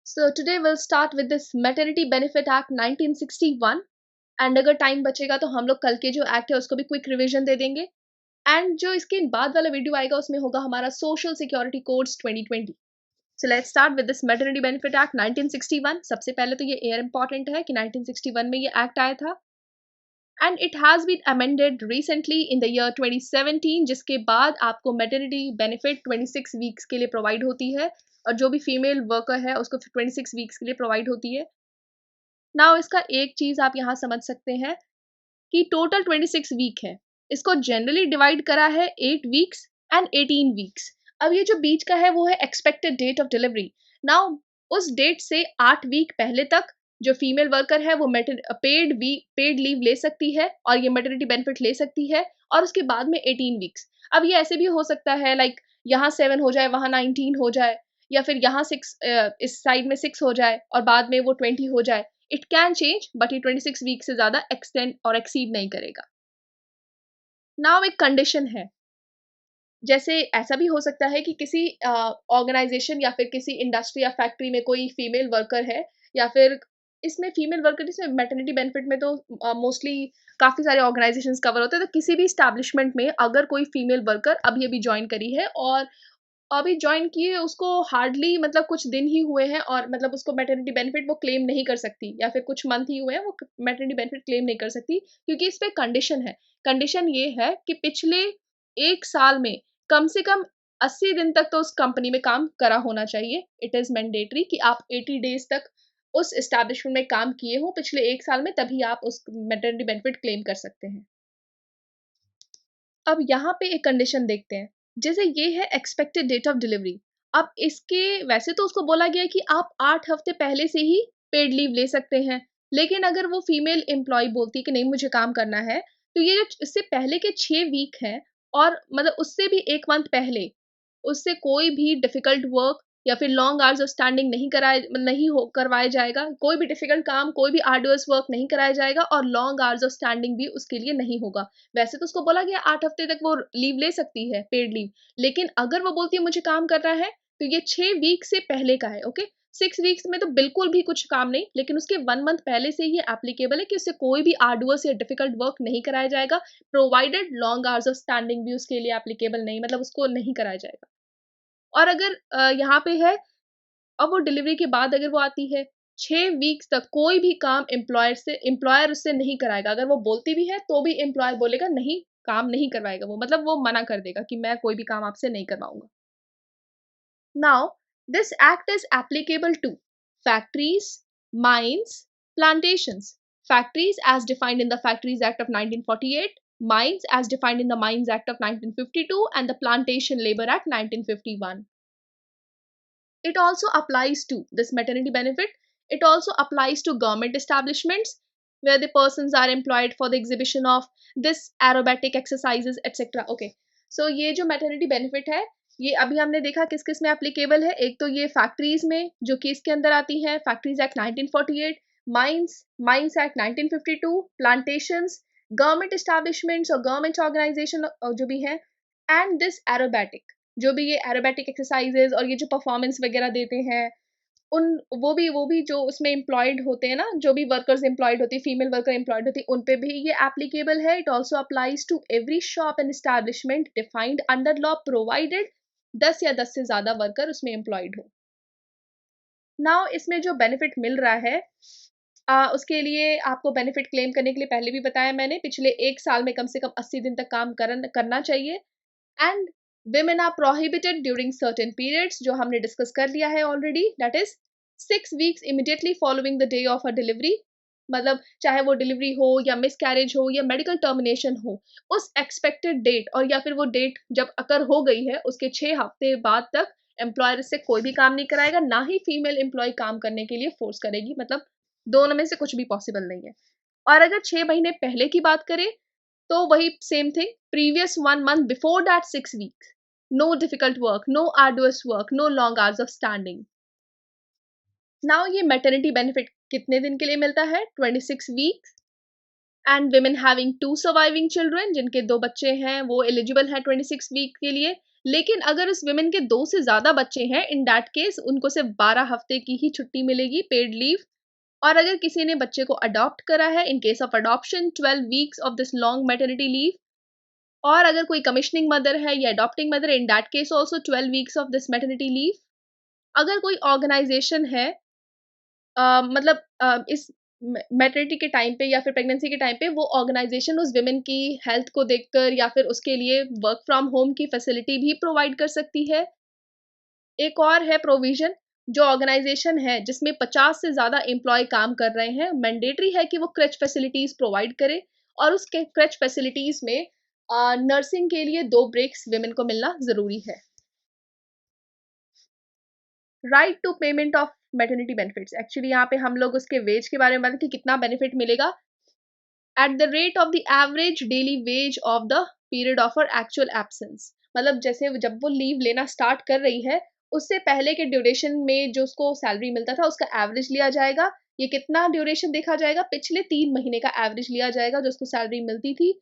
So today we'll start with this Maternity Benefit Act 1961 and अगर time बचेगा तो हम लोग कल के जो एक्ट है उसको भी क्विक रिवीजन दे देंगे एंड जो इसके बाद वाला वीडियो आएगा उसमें होगा हमारा social security codes 2020. So let's start with this maternity benefit act 1961. सबसे पहले तो ये एयर इंपॉर्टेंट है कि 1961 में ये एक्ट आया था and it has been amended recently in the year 2017, जिसके बाद आपको मैटरनिटी बेनिफिट 26 वीक्स के लिए प्रोवाइड होती है और जो भी फीमेल वर्कर है उसको 26 वीक्स के लिए प्रोवाइड होती है. नाउ इसका एक चीज़ आप यहाँ समझ सकते हैं कि टोटल 26 वीक है, इसको जनरली डिवाइड करा है 8 वीक्स एंड 18 वीक्स. अब ये जो बीच का है वो है expected date of delivery. Now उस डेट से 8 वीक पहले तक जो फीमेल वर्कर है वो पेड लीव ले सकती है और ये मैटरनिटी बेनिफिट ले सकती है और उसके बाद में 18 वीक्स. अब ये ऐसे भी हो सकता है लाइक यहाँ 7 हो जाए वहाँ 19 हो जाए या फिर यहाँ 6 इस साइड में 6 हो जाए और बाद में वो 20 हो जाए. इट कैन चेंज बट ये 26 वीक से ज़्यादा एक्सटेंड और एक्सीड नहीं करेगा. नाउ एक कंडीशन है, जैसे ऐसा भी हो सकता है कि किसी ऑर्गेनाइजेशन या फिर किसी इंडस्ट्री या फैक्ट्री में कोई फीमेल वर्कर है या फिर इसमें फीमेल वर्कर इसमें मैटरनिटी बेनिफिट में तो मोस्टली काफ़ी सारे ऑर्गेनाइजेशंस कवर होते हैं. तो किसी भी इस्टेब्लिशमेंट में अगर कोई फीमेल वर्कर अभी अभी ज्वाइन करी है और अभी जॉइन किए उसको हार्डली मतलब कुछ दिन ही हुए हैं और मतलब उसको मैटरनिटी बेनिफिट वो क्लेम नहीं कर सकती या फिर कुछ मंथ ही हुए हैं वो मैटरनिटी बेनिफिट क्लेम नहीं कर सकती क्योंकि इस पे कंडीशन है. कंडीशन ये है कि पिछले 1 साल में कम से कम 80 दिन तक तो उस कंपनी में काम करा होना चाहिए. इट इज़ मैंडेटरी कि आप 80 डेज तक उस एस्टैब्लिशमेंट में काम किए हो पिछले 1 साल में, तभी आप उस मैटरनिटी बेनिफिट क्लेम कर सकते हैं. अब यहाँ पे एक कंडीशन देखते हैं, जैसे ये है एक्सपेक्टेड डेट ऑफ डिलीवरी. अब इसके वैसे तो उसको बोला गया है कि आप 8 हफ्ते पहले से ही पेड लीव ले सकते हैं, लेकिन अगर वो फीमेल एम्प्लॉय बोलती है कि नहीं मुझे काम करना है, तो ये जो इससे पहले के 6 वीक हैं और मतलब उससे भी 1 मंथ पहले उससे कोई भी डिफिकल्ट वर्क या फिर लॉन्ग आवर्स ऑफ स्टैंडिंग नहीं हो करवाया जाएगा. कोई भी डिफिकल्ट काम, कोई भी आर्डुअस वर्क नहीं कराया जाएगा और लॉन्ग आवर्स ऑफ स्टैंडिंग भी उसके लिए नहीं होगा. वैसे तो उसको बोला गया 8 हफ्ते तक वो लीव ले सकती है, पेड लीव, लेकिन अगर वो बोलती है मुझे काम करना है तो ये 6 वीक से पहले का है. ओके, 6 वीक्स में तो बिल्कुल भी कुछ काम नहीं, लेकिन उसके 1 मंथ पहले से ये एप्लीकेबल है कि उससे कोई भी आर्डुअस या डिफिकल्ट वर्क नहीं कराया जाएगा, provided long hours of standing भी उसके लिए एप्लीकेबल नहीं, मतलब उसको नहीं कराया जाएगा. और अगर यहाँ पे है, अब वो डिलीवरी के बाद अगर वो आती है 6 वीक्स तक कोई भी काम एम्प्लॉयर उससे नहीं कराएगा. अगर वो बोलती भी है तो भी एम्प्लॉयर बोलेगा नहीं, काम नहीं करवाएगा वो, मतलब वो मना कर देगा कि मैं कोई भी काम आपसे नहीं करवाऊंगा. Now this act is applicable to factories, mines, plantations. Factories as defined in the Factories Act of 1948, mines as defined in the Mines Act of 1952 and the Plantation Labor Act 1951. It also applies to this maternity benefit. It also applies to government establishments where the persons are employed for the exhibition of this aerobatic exercises etc. Okay, so ये जो maternity benefit है ये अभी हमने देखा किस किस में एप्लीकेबल है. एक तो ये फैक्ट्रीज में जो कि इसके अंदर आती है, factories act 1948, mines act 1952, plantations, government establishments और गवर्नमेंट ऑर्गेनाइजेशन जो भी है, एंड दिस एरोबैटिक, जो भी ये एरोबैटिक एक्सरसाइजेज और ये जो परफॉर्मेंस वगैरह देते हैं उन वो भी जो उसमें एम्प्लॉयड होते हैं ना, जो भी वर्कर्स एम्प्लॉयड होती है, फीमेल वर्कर एम्प्लॉयड होती है, उन पे भी ये एप्लीकेबल है. It also applies to every shop and establishment defined under law provided 10 या 10 से ज़्यादा वर्कर उसमें एम्प्लॉयड हो. नाउ इसमें जो बेनिफिट मिल रहा है उसके लिए आपको बेनिफिट क्लेम करने के लिए पहले भी बताया मैंने, पिछले 1 साल में कम से कम 80 दिन तक काम करना चाहिए. And women are prohibited during certain periods, जो हमने डिस्कस कर लिया है already, that is 6 weeks immediately following the day of a delivery. मतलब चाहे वो डिलीवरी हो या मिस कैरेज हो या मेडिकल टर्मिनेशन हो, उस एक्सपेक्टेड डेट और या फिर वो डेट जब अकर हो गई है उसके 6 हफ्ते बाद तक एम्प्लॉयर से कोई भी काम नहीं कराएगा, ना ही फीमेल एम्प्लॉय काम करने के लिए फोर्स करेगी. मतलब दोनों में से कुछ भी पॉसिबल नहीं है. और अगर 6 महीने पहले की बात करें तो वही same thing, previous 1 month before that 6 weeks, no difficult work, no arduous work, no long hours of standing. Now ये maternity benefit कितने दिन के लिए मिलता है? 26 weeks. And women having 2 surviving children, जिनके 2 बच्चे हैं वो एलिजिबल है 26 वीक के लिए. लेकिन अगर उस विमेन के 2 से ज़्यादा बच्चे हैं, इन दैट केस उनको सिर्फ 12 हफ्ते की ही छुट्टी मिलेगी पेड लीव। और अगर किसी ने बच्चे को अडॉप्ट करा है, in case of adoption 12 weeks of this long maternity leave. और अगर कोई कमिश्निंग मदर है या adopting mother, in that case also 12 weeks of this maternity leave. अगर कोई ऑर्गेनाइजेशन है, मतलब इस मैटरनिटी के टाइम पे या फिर प्रेगनेंसी के टाइम पे वो ऑर्गेनाइजेशन उस विमेन की हेल्थ को देखकर या फिर उसके लिए वर्क फ्रॉम होम की फैसिलिटी भी प्रोवाइड कर सकती है। एक और है प्रोविजन, जो ऑर्गेनाइजेशन है जिसमें 50 से ज़्यादा एम्प्लॉय काम कर रहे हैं, मैंडेटरी है कि वो क्रच फैसिलिटीज़ प्रोवाइड करे। और उस क्रच फैसिलिटीज़ में नर्सिंग के लिए 2 ब्रेक्स विमेन को मिलना ज़रूरी है। Right to payment of maternity benefits, actually यहाँ पे हम लोग उसके वेज के बारे में बात कि कितना बेनिफिट मिलेगा। At the rate of the average daily ways of the period of her actual absence, मतलब जैसे जब वो लीव लेना स्टार्ट कर रही है उससे पहले के ड्यूरेशन में जो उसको सैलरी मिलता था उसका एवरेज लिया जाएगा। ये कितना ड्यूरेशन देखा जाएगा, पिछले 3 महीने का एवरेज लिया जाएगा जो उसको सैलरी मिलती थी,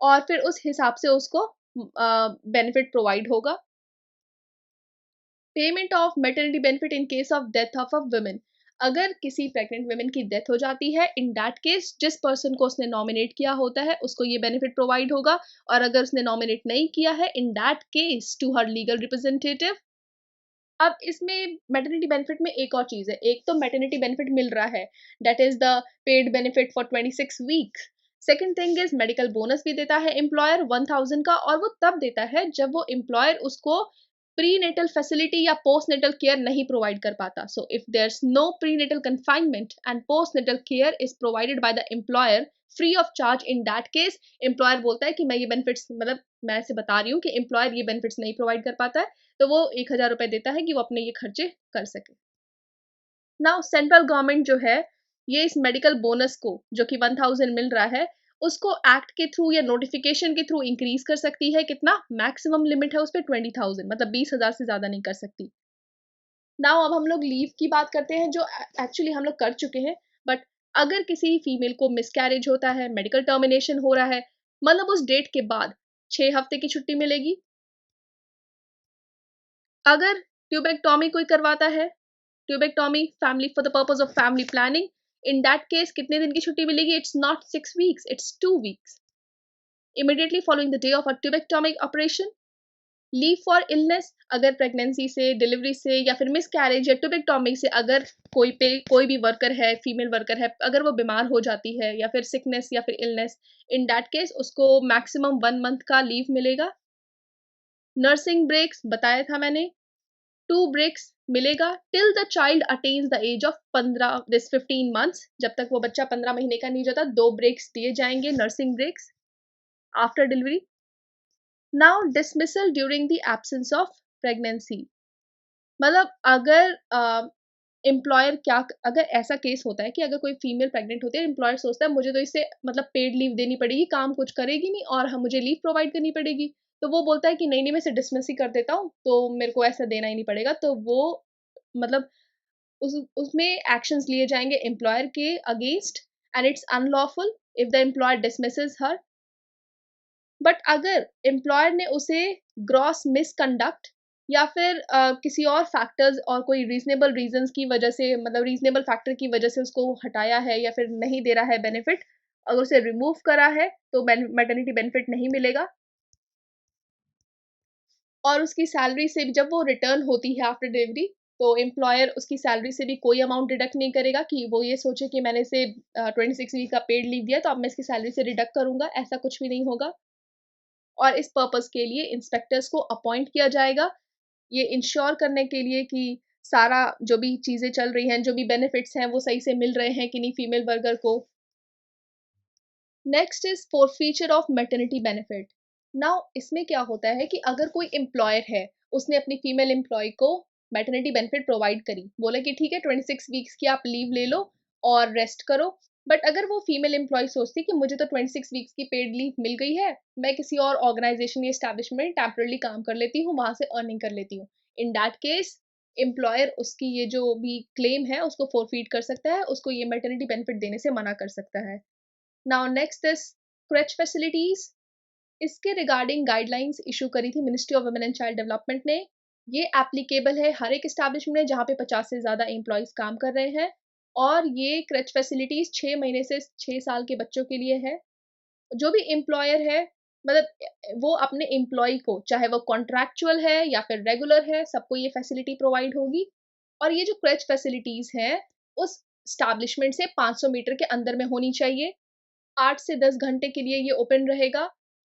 और फिर उस हिसाब से उसको बेनिफिट प्रोवाइड होगा। Payment of maternity benefit in case of death of a woman, अगर किसी प्रेग्नेंट वुमन की डेथ हो जाती है, इन दैट केस जिस पर्सन को उसने नॉमिनेट किया होता है उसको ये बेनिफिट प्रोवाइड होगा। और अगर उसने नॉमिनेट नहीं किया है, in that case to her legal representative. अब इसमें मैटरनिटी बेनिफिट में एक और चीज़ है, एक तो मैटरनिटी बेनिफिट मिल रहा है, that is the paid benefit for 26 weeks. Second thing is medical bonus भी देता है एम्प्लॉयर 1000 का, और वो तब देता है जब वो एम्प्लॉयर उसको प्री नेटल फैसिलिटी या पोस्ट नेटल केयर नहीं प्रोवाइड कर पाता। So if there is no prenatal confinement and postnatal care is provided by the employer free of charge, in that case employer बोलता है कि मैं ये benefits, मतलब मैं ऐसे बता रही हूँ कि एम्प्लॉयर ये बेनिफिट्स नहीं प्रोवाइड कर पाता है, तो वो 1000 रुपये देता है कि वो अपने ये खर्चे कर सके। नाउ सेंट्रल गवर्नमेंट जो है, ये इस मेडिकल बोनस को जो कि 1000 मिल रहा है उसको एक्ट के थ्रू या नोटिफिकेशन के थ्रू इंक्रीज कर सकती है। कितना मैक्सिमम लिमिट है उस पर 20,000, मतलब 20,000 से ज़्यादा नहीं कर सकती। नाउ अब हम लोग लीव की बात करते हैं जो एक्चुअली हम लोग कर चुके हैं। बट अगर किसी फीमेल को मिसकैरेज होता है, मेडिकल टर्मिनेशन हो रहा है, मतलब उस डेट के बाद 6 हफ्ते की छुट्टी मिलेगी। अगर ट्यूबेक्टोमी कोई करवाता है, tubectomy family for the purpose of family planning, in that case कितने दिन की छुट्टी मिलेगी? It's not 6 weeks, it's 2 weeks immediately following the day of a tubectomic operation. Leave for illness, अगर प्रेगनेंसी से, डिलीवरी से या फिर मिस कैरेज या ट्यूबेक्टोमिक से अगर कोई भी वर्कर है, फीमेल वर्कर है, अगर वो बीमार हो जाती है या फिर सिकनेस या फिर इलनेस, इन दैट केस उसको मैक्सिमम 1 मंथ का लीव मिलेगा। नर्सिंग ब्रेक्स बताया था मैंने, 2 ब्रेक्स मिलेगा till the child attains the age of 15 months, जब तक वो बच्चा 15 महीने का नहीं हो जाता 2 ब्रेक्स दिए जाएंगे, nursing breaks after delivery. Now dismissal during the absence of pregnancy, मतलब अगर एम्प्लॉयर क्या, अगर ऐसा केस होता है कि अगर कोई फीमेल प्रेग्नेंट होती है, एम्प्लॉयर सोचता है मुझे तो इससे मतलब पेड लीव देनी पड़ेगी, काम कुछ करेगी नहीं और हम मुझे लीव प्रोवाइड करनी पड़ेगी, तो वो बोलता है कि नहीं नहीं मैं इसे डिसमिस ही कर देता हूँ, तो मेरे को ऐसा देना ही नहीं पड़ेगा, तो वो मतलब उसमें एक्शंस लिए जाएंगे एम्प्लॉयर के against, and it's unlawful if the employer dismisses her. But अगर एम्प्लॉयर ने उसे ग्रॉस मिसकंडक्ट या फिर किसी और फैक्टर्स और कोई रीजनेबल रीजंस की वजह से, मतलब रीजनेबल फैक्टर की वजह से उसको हटाया है या फिर नहीं दे रहा है बेनिफिट, अगर उसे रिमूव करा है तो मैटरनिटी बेनिफिट नहीं मिलेगा। और उसकी सैलरी से भी जब वो रिटर्न होती है आफ्टर डिलीवरी, तो एम्प्लॉयर उसकी सैलरी से भी कोई अमाउंट डिडक्ट नहीं करेगा कि वो ये सोचे कि मैंने इसे 26 वीक का पेड लीव दिया तो अब मैं इसकी सैलरी से डिडक्ट करूंगा, ऐसा कुछ भी नहीं होगा। और इस पर्पस के लिए इंस्पेक्टर्स को अपॉइंट किया जाएगा, ये इंश्योर करने के लिए कि सारा जो भी चीज़ें चल रही हैं, जो भी बेनिफिट्स हैं वो सही से मिल रहे हैं कि नहीं फीमेल वर्कर को। Next is forfeiture of maternity benefit. Now इसमें क्या होता है कि अगर कोई एम्प्लॉयर है, उसने अपनी फीमेल एम्प्लॉय को मैटरनिटी बेनिफिट प्रोवाइड करी, बोला कि ठीक है 26 वीक्स की आप लीव ले लो और रेस्ट करो। बट अगर वो फीमेल एम्प्लॉय सोचती कि मुझे तो 26 वीक्स की पेड लीव मिल गई है, मैं किसी और ऑर्गेनाइजेशन या एस्टैब्लिशमेंट टेम्परली काम कर लेती हूँ, वहां से अर्निंग कर लेती हूँ, इन दैट केस एम्प्लॉयर उसकी ये जो भी क्लेम है उसको फोरफीट कर सकता है, उसको ये मैटरनिटी बेनिफिट देने से मना कर सकता है। Now next is crutch facilities. इसके रिगार्डिंग गाइडलाइंस इशू करी थी ministry of women and child development ने। ये एप्लीकेबल है हर एक एस्टैब्लिशमेंट में जहाँ पे 50 से ज़्यादा एम्प्लॉयज़ काम कर रहे हैं, और ये क्रच फैसिलिटीज़ 6 महीने से 6 साल के बच्चों के लिए है। जो भी एम्प्लॉयर है, मतलब वो अपने एम्प्लॉय को, चाहे वो कॉन्ट्रैक्चुअल है या फिर रेगुलर है, सबको ये फैसिलिटी प्रोवाइड होगी। और ये जो क्रच फैसिलिटीज़ हैं, उस एस्टैब्लिशमेंट से 500 मीटर के अंदर में होनी चाहिए। 8 से 10 घंटे के लिए ये ओपन रहेगा,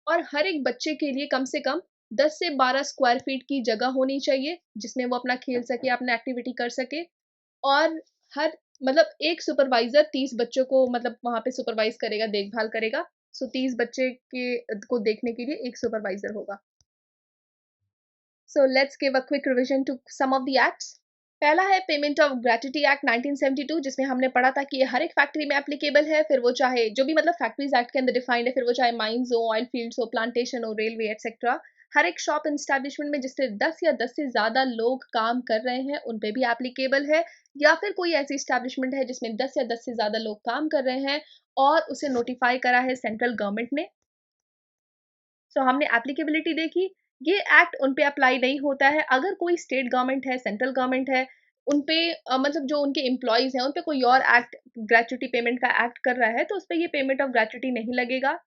और हर एक बच्चे के लिए कम से कम 10 से 12 स्क्वायर फीट की जगह होनी चाहिए, जिसमें वो अपना खेल सके, अपना एक्टिविटी कर सके। और हर मतलब एक सुपरवाइज़र 30 बच्चों को मतलब वहाँ पे सुपरवाइज़ करेगा, देखभाल करेगा। सो 30 बच्चे के को देखने के लिए एक सुपरवाइज़र होगा। So let's give a quick revision to some of the acts. पहला है पेमेंट ऑफ ग्रेच्युटी एक्ट 1972, जिसमें हमने पढ़ा था कि ये हर एक फैक्ट्री में एप्लीकेबल है, फिर वो चाहे जो भी मतलब फैक्ट्रीज एक्ट के अंदर डिफाइंड है, फिर वो चाहे माइंस हो, ऑयल फील्ड्स हो, प्लांटेशन हो, रेलवे एक्सेट्रा। हर एक शॉप एंड एस्टैब्लिशमेंट में जिससे 10 या 10 से ज़्यादा लोग काम कर रहे हैं, उन पे भी एप्लीकेबल है। या फिर कोई ऐसी एस्टैब्लिशमेंट है जिसमें 10 या 10 से ज़्यादा लोग काम कर रहे हैं और उसे नोटिफाई करा है सेंट्रल गवर्नमेंट ने। सो हमने एप्लीकेबिलिटी देखी। ये एक्ट उन पे अप्लाई नहीं होता है अगर कोई स्टेट गवर्नमेंट है, सेंट्रल गवर्नमेंट है, उन पे मतलब जो उनके एम्प्लॉयज़ हैं, उन पे कोई और एक्ट ग्रेच्युटी पेमेंट का एक्ट कर रहा है, तो उस पे ये पेमेंट ऑफ ग्रेच्युटी नहीं लगेगा।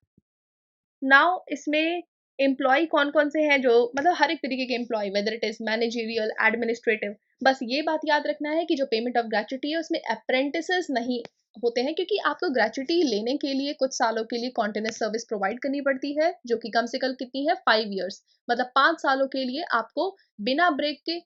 नाउ इसमें एम्प्लॉय कौन-कौन से हैं जो मतलब हर एक तरीके के employ, whether it is managerial, administrative. बस ये बात याद रखना है कि जो पेमेंट ऑफ ग्रेच्युटी है उसमें अप्रेंटिसेस नहीं होते हैं, क्योंकि आपको ग्रेच्युटी लेने के लिए कुछ सालों के लिए कॉन्टिन्यूअस सर्विस प्रोवाइड करनी पड़ती है, जो कि कम से कम कितनी है 5 इयर्स, मतलब 5 सालों के लिए आपको बिना ब्रेक के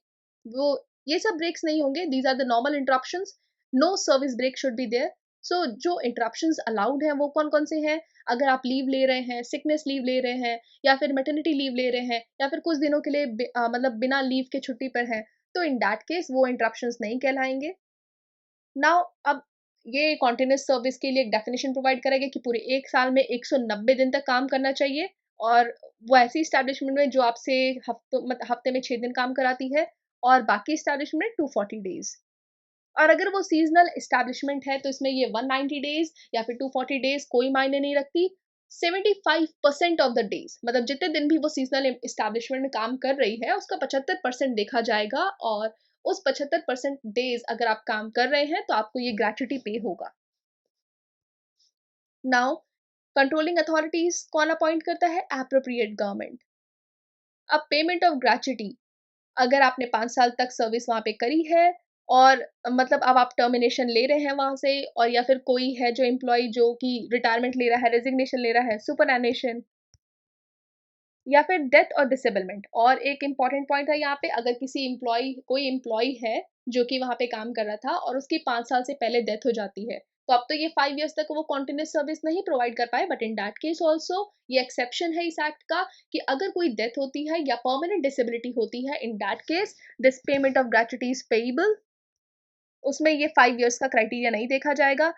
वो ये सब ब्रेक्स नहीं होंगे, these are the normal interruptions, no service break should be there. So जो इंटरप्शंस अलाउड हैं वो कौन-कौन से हैं? अगर आप लीव ले रहे हैं, सिकनेस लीव ले रहे हैं, या फिर मैटरनिटी लीव ले रहे हैं, या फिर कुछ दिनों के लिए मतलब बिना लीव के छुट्टी पर हैं, तो इन दैट केस वो इंटरप्शंस नहीं कहलाएँगे। नाउ अब ये कंटीन्यूअस सर्विस के लिए एक डेफिनिशन प्रोवाइड करेगा कि पूरे 1 साल में 190 दिन तक काम करना चाहिए, और वो ऐसी एस्टैब्लिशमेंट में जो आपसे हफ्ते में 6 दिन काम कराती है, और बाकी एस्टैब्लिशमेंट में 240 डेज़। और अगर वो सीज़नल एस्टैब्लिशमेंट है तो इसमें ये 190 डेज़ या फिर 240 डेज़ कोई मायने नहीं रखती। 75% ऑफ द डेज़, मतलब जितने दिन भी वो सीज़नल एस्टैब्लिशमेंट में काम कर रही है, उसका 75% देखा जाएगा, और उस 75% डेज़ अगर आप काम कर रहे हैं तो आपको ये ग्रेच्युटी पे होगा। नाउ कंट्रोलिंग अथॉरिटीज़ कौन अपॉइंट करता है? Appropriate government. अब पेमेंट ऑफ ग्रेच्युटी, अगर आपने 5 साल तक सर्विस वहाँ पे करी है, और मतलब अब आप टर्मिनेशन ले रहे हैं वहाँ से, और या फिर कोई है जो एम्प्लॉयी जो कि रिटायरमेंट ले रहा है, रेज़िग्नेशन ले रहा है, सुपरएनुएशन, या फिर डेथ और डिसेबलमेंट। और एक इम्पॉर्टेंट पॉइंट है यहाँ पे, अगर कोई एम्प्लॉयी है जो कि वहाँ पे काम कर रहा था और उसकी 5 साल से पहले डेथ हो जाती है, तो अब तो ये 5 इयर्स तक वो कंटीन्यूअस सर्विस नहीं प्रोवाइड कर पाए, but in that case also ये एक्सेप्शन है इस एक्ट का कि अगर कोई डेथ होती है या परमानेंट डिसेबिलिटी होती है, in that case this payment of gratuity is payable. उसमें ये 5 इयर्स का क्राइटेरिया नहीं देखा जाएगा।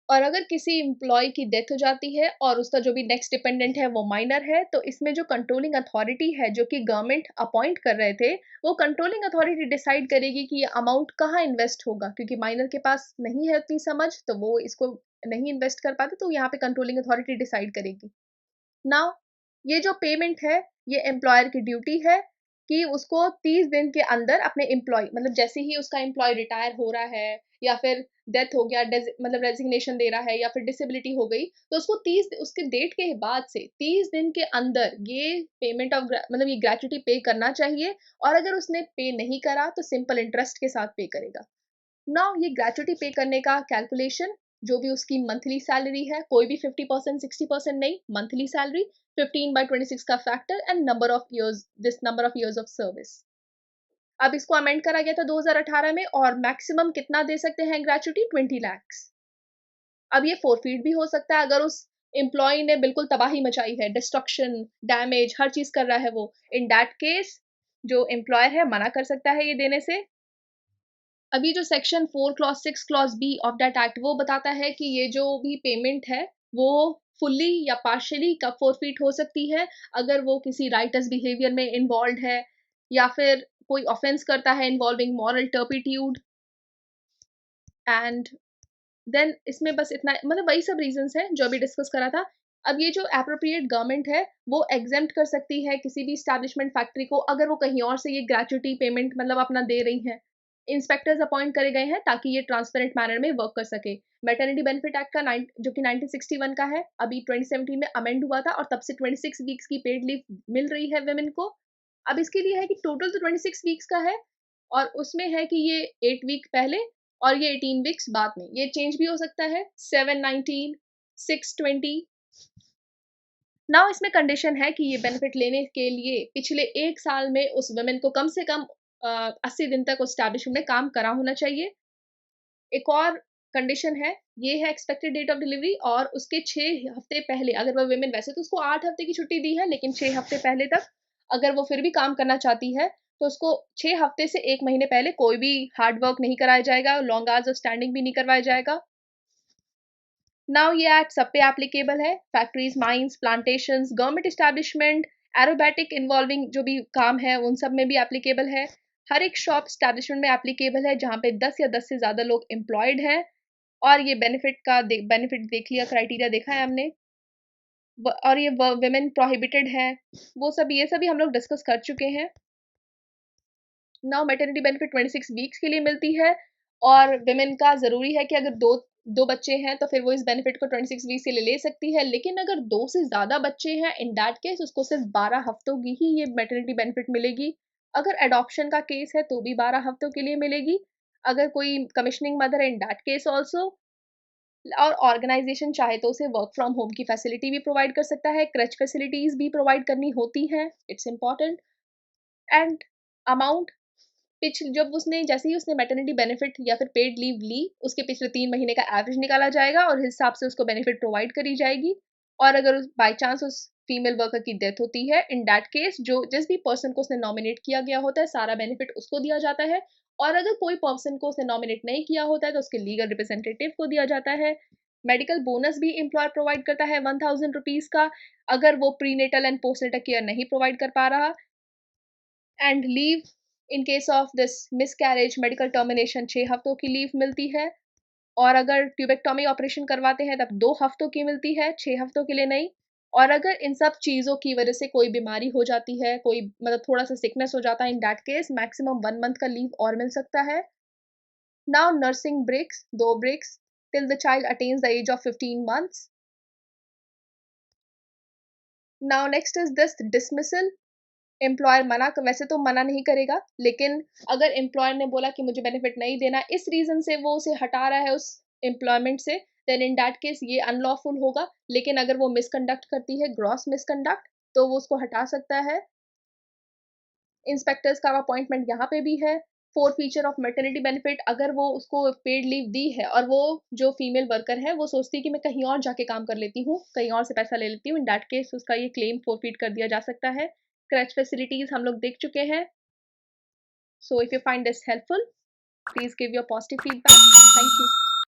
और अगर किसी एम्प्लॉयी की डेथ हो जाती है और उसका जो भी नेक्स्ट डिपेंडेंट है वो माइनर है, तो इसमें जो कंट्रोलिंग अथॉरिटी है जो कि गवर्नमेंट अपॉइंट कर रहे थे, वो कंट्रोलिंग अथॉरिटी डिसाइड करेगी कि ये अमाउंट कहाँ इन्वेस्ट होगा, क्योंकि माइनर के पास नहीं है उतनी समझ, तो वो इसको नहीं इन्वेस्ट कर पाते, तो यहाँ पे कंट्रोलिंग अथॉरिटी डिसाइड करेगी। नाउ ये जो पेमेंट है, ये एम्प्लॉयर की ड्यूटी है कि उसको 30 दिन के अंदर अपने एम्प्लॉय, मतलब जैसे ही उसका एम्प्लॉय रिटायर हो रहा है, या फिर डेथ हो गया, मतलब रेजिग्नेशन दे रहा है, या फिर डिसेबिलिटी हो गई, तो उसको 30 उसके डेट के बाद से 30 दिन के अंदर ये पेमेंट ऑफ मतलब ये ग्रेच्युटी पे करना चाहिए। और अगर उसने पे नहीं करा तो सिंपल इंटरेस्ट के साथ पे करेगा। नाउ ये ग्रेच्युटी पे करने का कैलकुलेशन, जो भी उसकी मंथली सैलरी है, कोई भी 50% 60% नहीं, मंथली सैलरी 15/26 का factor and number of years of service. अब इसको अमेंड करा गया था 2018 में, और मैक्सिमम कितना दे सकते हैं ग्रेच्युटी? 20 lakhs। अब ये फोरफीट भी हो सकता है अगर उस एम्प्लॉय ने बिल्कुल तबाही मचाई है, डिस्ट्रक्शन, डैमेज, हर चीज कर रहा है वो, इन दैट केस जो एम्प्लॉयर है मना कर सकता है ये देने से। अभी जो section 4 clause 6 clause B of that act वो बताता है कि ये जो भी पेमेंट है वो फुल्ली या पार्शियली कब फोरफीट हो सकती है, अगर वो किसी राइटस बिहेवियर में इन्वॉल्व है, या फिर कोई ऑफेंस करता है involving moral turpitude. And then इसमें बस इतना, मतलब वही सब रीजंस हैं जो अभी डिस्कस करा था। अब ये जो एप्रोप्रिएट गवर्नमेंट है वो एग्जेम्प्ट कर सकती है किसी भी स्टैब्लिशमेंट फैक्ट्री को अगर वो कहीं और से ये ग्रेचुटी पेमेंट मतलब अपना दे रही हैं। इंस्पेक्टर्स अपॉइंट करे गए हैं ताकि ये ट्रांसपेरेंट मैनर में वर्क कर सके। मैटरनिटी बेनिफिट एक्ट का जो कि 1961 का है, अभी 2017 में अमेंड हुआ था और तब से 26 वीक्स की पेड लीव मिल रही है वेमेन को। अब इसके लिए है कि टोटल तो 26 वीक्स का है और उसमें है कि ये 8 वीक पहले और ये 18 वीक्स बाद में, ये चेंज भी हो सकता है 7, 19, 6, 20। नाउ इसमें कंडीशन है कि ये बेनिफिट लेने के लिए पिछले 1 साल में उस वुमेन को कम से कम 80 दिन तक उस एस्टैब्लिशमेंट में काम करा होना चाहिए। एक और कंडीशन है, ये है एक्सपेक्टेड डेट ऑफ डिलीवरी और उसके 6 हफ्ते पहले अगर वो वुमेन, वैसे तो उसको 8 हफ्ते की छुट्टी दी है लेकिन 6 हफ्ते पहले तक अगर वो फिर भी काम करना चाहती है तो उसको 6 हफ्ते से 1 महीने पहले कोई भी हार्ड वर्क नहीं कराया जाएगा, लॉन्ग आवर्स ऑफ स्टैंडिंग भी नहीं करवाया जाएगा। नाउ ये एक्ट सब पे एप्लीकेबल है, factories, mines, plantations, government establishment, aerobatic involving जो भी काम है उन सब में भी एप्लीकेबल है। हर एक शॉप एस्टैब्लिशमेंट में एप्लीकेबल है जहाँ पे 10 या 10 से ज़्यादा लोग एम्प्लॉयड हैं। और ये बेनिफिट देख लिया, क्राइटेरिया देखा है हमने। और ये वुमेन प्रोहिबिटेड है, वो सब ये सभी हम लोग डिस्कस कर चुके हैं। नाउ मैटरनिटी बेनिफिट 26 वीक्स के लिए मिलती है और विमेन का ज़रूरी है कि अगर दो बच्चे हैं तो फिर वो इस बेनिफिट को 26 वीक्स के लिए ले सकती है, लेकिन अगर 2 से ज़्यादा बच्चे हैं इन दैट केस उसको सिर्फ 12 हफ्तों की ही ये मैटरनिटी बेनिफिट मिलेगी। अगर एडॉप्शन का केस है तो भी 12 हफ्तों के लिए मिलेगी। अगर कोई कमिश्निंग मदर है इन दैट केस ऑल्सो। और ऑर्गेनाइजेशन चाहे तो उसे वर्क फ्रॉम होम की फैसिलिटी भी प्रोवाइड कर सकता है, क्रच फैसिलिटीज भी प्रोवाइड करनी होती हैं, इट्स इम्पॉर्टेंट। एंड अमाउंट, पिछले जब उसने जैसे ही उसने मैटरनिटी बेनिफिट या फिर पेड लीव ली उसके पिछले 3 महीने का एवरेज निकाला जाएगा और हिसाब से उसको बेनिफिट प्रोवाइड करी जाएगी। और अगर उस बाई चांस उस फीमेल वर्कर की डेथ होती है इन दैट केस जो जिस भी पर्सन को उसने नॉमिनेट किया गया होता है सारा बेनिफिट उसको दिया जाता है। और अगर कोई पर्सन को उसने नॉमिनेट नहीं किया होता है तो उसके लीगल रिप्रेजेंटेटिव को दिया जाता है। मेडिकल बोनस भी एम्प्लॉयर प्रोवाइड करता है 1000 रुपीज़ का अगर वो प्रीनेटल एंड पोस्टनेटल केयर नहीं प्रोवाइड कर पा रहा। And leave in case of this miscarriage medical termination 6 हफ्तों की लीव मिलती है। और अगर ट्यूबेक्टोमी ऑपरेशन करवाते हैं तब 2 हफ्तों की मिलती है, 6 हफ्तों के लिए नहीं। और अगर इन सब चीज़ों की वजह से कोई बीमारी हो जाती है, कोई मतलब थोड़ा सा सिकनेस हो जाता है in that case maximum 1 month का लीव और मिल सकता है। Now nursing breaks, 2 breaks till the child attains the age of 15 months. Now next is this dismissal. Employer वैसे तो मना नहीं करेगा, लेकिन अगर एम्प्लॉयर ने बोला कि मुझे बेनिफिट नहीं देना इस रीजन से वो उसे हटा रहा है उस एम्प्लॉयमेंट से, देन इन दैट केस ये अनलॉफुल होगा। लेकिन अगर वो मिसकंडक्ट करती है, ग्रॉस मिसकंडक्ट, तो वो उसको हटा सकता है। इंस्पेक्टर्स का अपॉइंटमेंट यहाँ पे भी है। Four feature of maternity benefit, अगर वो उसको पेड लीव दी है और वो जो फीमेल वर्कर है वो सोचती है कि मैं कहीं और जाके काम कर लेती हूँ, कहीं और से पैसा ले लेती हूँ, इन दैट केस उसका ये क्लेम फोरफीट कर दिया जा सकता है। क्रच फैसिलिटीज हम लोग देख चुके हैं। So if you find this helpful, please give your positive feedback. Thank you.